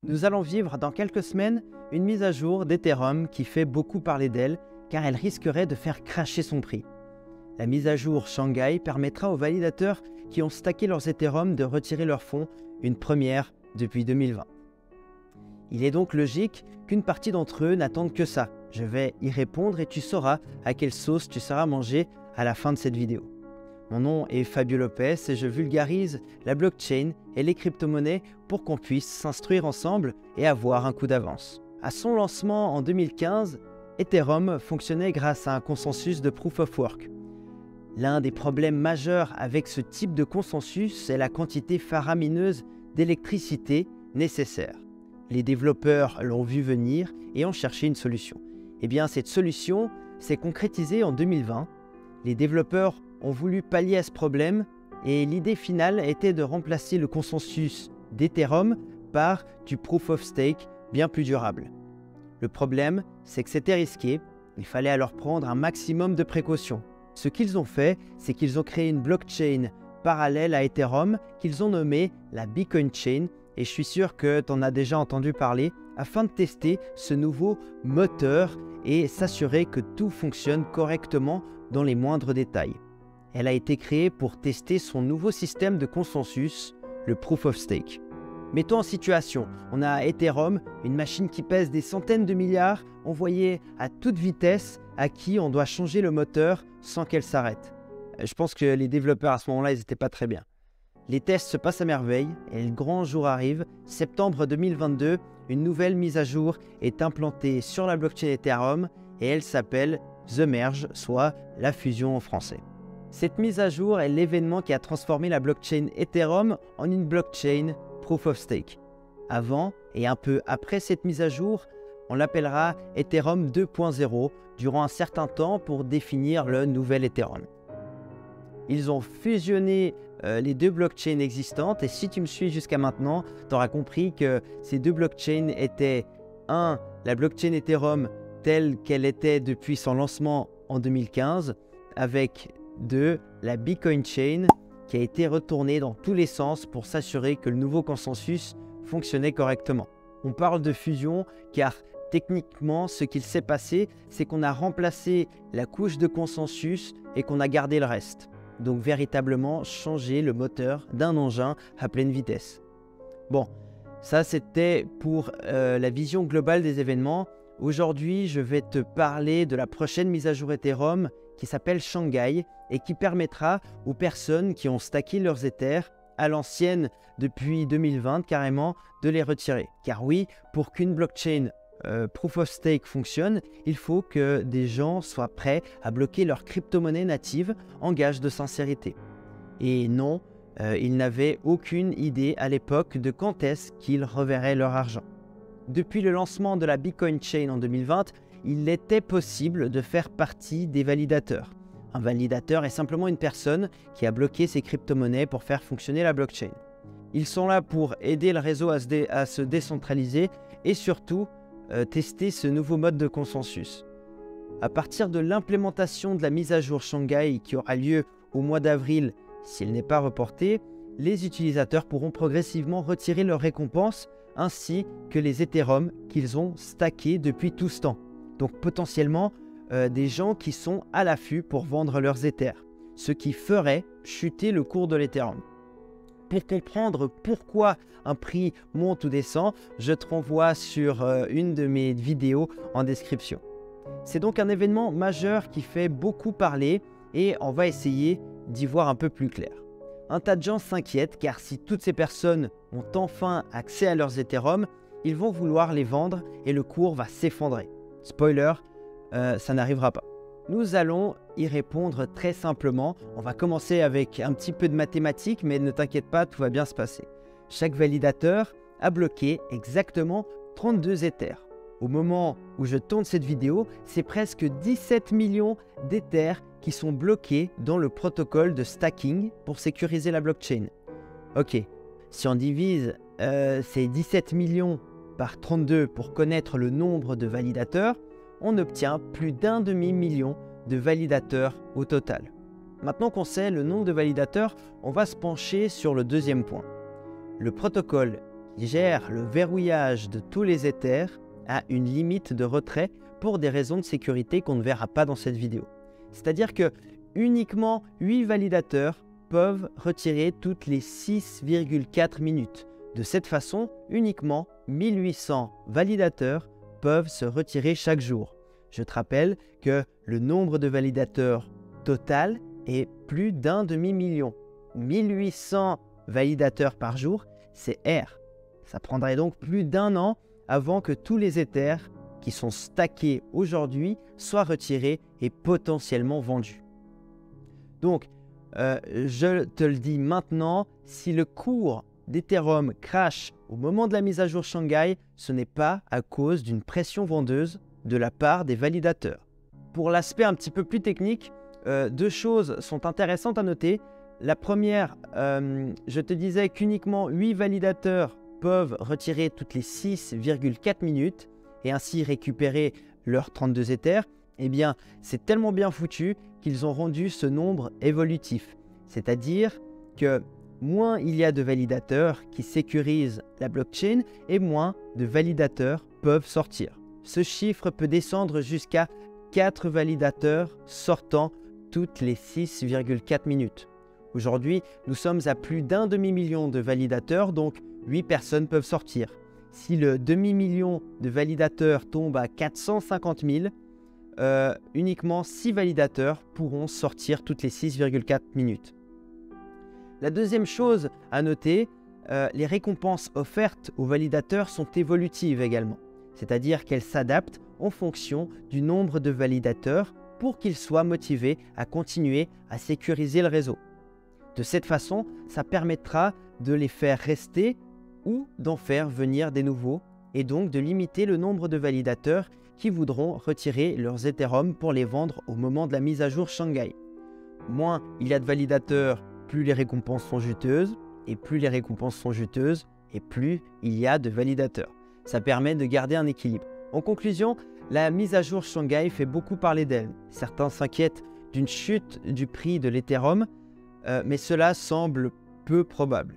Nous allons vivre dans quelques semaines une mise à jour d'Ethereum qui fait beaucoup parler d'elle car elle risquerait de faire cracher son prix. La mise à jour Shanghai permettra aux validateurs qui ont stacké leurs Ethereum de retirer leurs fonds, une première depuis 2020. Il est donc logique qu'une partie d'entre eux n'attende que ça. Je vais y répondre et tu sauras à quelle sauce tu seras mangé à la fin de cette vidéo. Mon nom est Fabio Lopez et je vulgarise la blockchain et les crypto-monnaies pour qu'on puisse s'instruire ensemble et avoir un coup d'avance. À son lancement en 2015, Ethereum fonctionnait grâce à un consensus de Proof of Work. L'un des problèmes majeurs avec ce type de consensus est la quantité faramineuse d'électricité nécessaire. Les développeurs l'ont vu venir et ont cherché une solution. Eh bien, cette solution s'est concrétisée en 2020. Les développeurs ont voulu pallier à ce problème et l'idée finale était de remplacer le consensus d'Ethereum par du Proof of Stake bien plus durable. Le problème, c'est que c'était risqué, il fallait alors prendre un maximum de précautions. Ce qu'ils ont fait, c'est qu'ils ont créé une blockchain parallèle à Ethereum qu'ils ont nommée la Bitcoin Chain et je suis sûr que tu en as déjà entendu parler afin de tester ce nouveau moteur et s'assurer que tout fonctionne correctement dans les moindres détails. Elle a été créée pour tester son nouveau système de consensus, le Proof of Stake. Mettons en situation, on a Ethereum, une machine qui pèse des centaines de milliards, envoyée à toute vitesse, à qui on doit changer le moteur sans qu'elle s'arrête. Je pense que les développeurs à ce moment-là, ils n'étaient pas très bien. Les tests se passent à merveille et le grand jour arrive. Septembre 2022, une nouvelle mise à jour est implantée sur la blockchain Ethereum et elle s'appelle The Merge, soit la fusion en français. Cette mise à jour est l'événement qui a transformé la blockchain Ethereum en une blockchain Proof of Stake. Avant et un peu après cette mise à jour, on l'appellera Ethereum 2.0 durant un certain temps pour définir le nouvel Ethereum. Ils ont fusionné les deux blockchains existantes et si tu me suis jusqu'à maintenant, tu auras compris que ces deux blockchains étaient la blockchain Ethereum telle qu'elle était depuis son lancement en 2015 avec 2, la Bitcoin Chain qui a été retournée dans tous les sens pour s'assurer que le nouveau consensus fonctionnait correctement. On parle de fusion car techniquement ce qu'il s'est passé, c'est qu'on a remplacé la couche de consensus et qu'on a gardé le reste. Donc véritablement changer le moteur d'un engin à pleine vitesse. Bon, ça c'était pour la vision globale des événements. Aujourd'hui, je vais te parler de la prochaine mise à jour Ethereum qui s'appelle Shanghai et qui permettra aux personnes qui ont stacké leurs Ethers à l'ancienne depuis 2020 carrément de les retirer. Car oui, pour qu'une blockchain Proof of Stake fonctionne, il faut que des gens soient prêts à bloquer leur crypto-monnaie native en gage de sincérité. Et non, ils n'avaient aucune idée à l'époque de quand est-ce qu'ils reverraient leur argent. Depuis le lancement de la Bitcoin Chain en 2020, il était possible de faire partie des validateurs. Un validateur est simplement une personne qui a bloqué ses crypto-monnaies pour faire fonctionner la blockchain. Ils sont là pour aider le réseau à se décentraliser et surtout tester ce nouveau mode de consensus. À partir de l'implémentation de la mise à jour Shanghai qui aura lieu au mois d'avril, s'il n'est pas reporté, les utilisateurs pourront progressivement retirer leurs récompenses ainsi que les Ethereum qu'ils ont stackés depuis tout ce temps. Donc potentiellement des gens qui sont à l'affût pour vendre leurs Ethers, ce qui ferait chuter le cours de l'Ethereum. Pour comprendre pourquoi un prix monte ou descend, je te renvoie sur une de mes vidéos en description. C'est donc un événement majeur qui fait beaucoup parler et on va essayer d'y voir un peu plus clair. Un tas de gens s'inquiètent car si toutes ces personnes ont enfin accès à leurs Ethereum, ils vont vouloir les vendre et le cours va s'effondrer. Spoiler, ça n'arrivera pas. Nous allons y répondre très simplement. On va commencer avec un petit peu de mathématiques, mais ne t'inquiète pas, tout va bien se passer. Chaque validateur a bloqué exactement 32 Ethers. Au moment où je tourne cette vidéo, c'est presque 17 millions d'Ethers qui sont bloqués dans le protocole de stacking pour sécuriser la blockchain. Ok, si on divise ces 17 millions par 32 pour connaître le nombre de validateurs, on obtient plus d'1 demi-million de validateurs au total. Maintenant qu'on sait le nombre de validateurs, on va se pencher sur le deuxième point. Le protocole gère le verrouillage de tous les Ethers a une limite de retrait pour des raisons de sécurité qu'on ne verra pas dans cette vidéo. C'est-à-dire que uniquement 8 validateurs peuvent retirer toutes les 6,4 minutes. De cette façon, uniquement 1800 validateurs peuvent se retirer chaque jour. Je te rappelle que le nombre de validateurs total est plus d'un demi-million. 1800 validateurs par jour, c'est R. Ça prendrait donc plus d'un an avant que tous les Ethers qui sont stackés aujourd'hui soient retirés et potentiellement vendus. Donc, je te le dis maintenant, si le cours d'Ethereum crash au moment de la mise à jour Shanghai, ce n'est pas à cause d'une pression vendeuse de la part des validateurs. Pour l'aspect un petit peu plus technique, deux choses sont intéressantes à noter. La première, je te disais qu'uniquement 8 validateurs peuvent retirer toutes les 6,4 minutes et ainsi récupérer leurs 32 Ethers. Eh bien, c'est tellement bien foutu qu'ils ont rendu ce nombre évolutif. C'est-à-dire que moins il y a de validateurs qui sécurisent la blockchain et moins de validateurs peuvent sortir. Ce chiffre peut descendre jusqu'à 4 validateurs sortant toutes les 6,4 minutes. Aujourd'hui, nous sommes à plus d'un demi-million de validateurs, donc 8 personnes peuvent sortir. Si le demi-million de validateurs tombe à 450 000, uniquement 6 validateurs pourront sortir toutes les 6,4 minutes. La deuxième chose à noter, les récompenses offertes aux validateurs sont évolutives également. C'est-à-dire qu'elles s'adaptent en fonction du nombre de validateurs pour qu'ils soient motivés à continuer à sécuriser le réseau. De cette façon, ça permettra de les faire rester ou d'en faire venir des nouveaux et donc de limiter le nombre de validateurs qui voudront retirer leurs Ethereum pour les vendre au moment de la mise à jour Shanghai. Moins il y a de validateurs, plus les récompenses sont juteuses, et plus les récompenses sont juteuses, et plus il y a de validateurs. Ça permet de garder un équilibre. En conclusion, la mise à jour Shanghai fait beaucoup parler d'elle. Certains s'inquiètent d'une chute du prix de l'Ethereum, mais cela semble peu probable.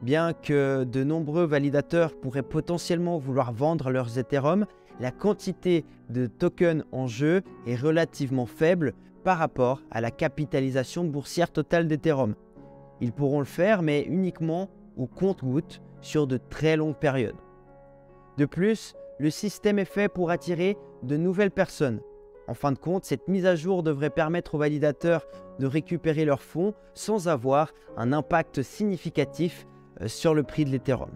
Bien que de nombreux validateurs pourraient potentiellement vouloir vendre leurs Ethereum, la quantité de tokens en jeu est relativement faible par rapport à la capitalisation boursière totale d'Ethereum. Ils pourront le faire, mais uniquement au compte-gouttes sur de très longues périodes. De plus, le système est fait pour attirer de nouvelles personnes. En fin de compte, cette mise à jour devrait permettre aux validateurs de récupérer leurs fonds sans avoir un impact significatif sur le prix de l'Ethereum.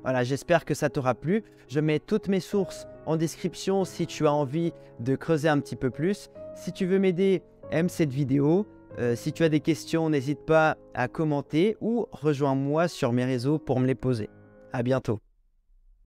Voilà, j'espère que ça t'aura plu. Je mets toutes mes sources en description si tu as envie de creuser un petit peu plus. Si tu veux m'aider, aime cette vidéo. Si tu as des questions, n'hésite pas à commenter ou rejoins-moi sur mes réseaux pour me les poser. À bientôt.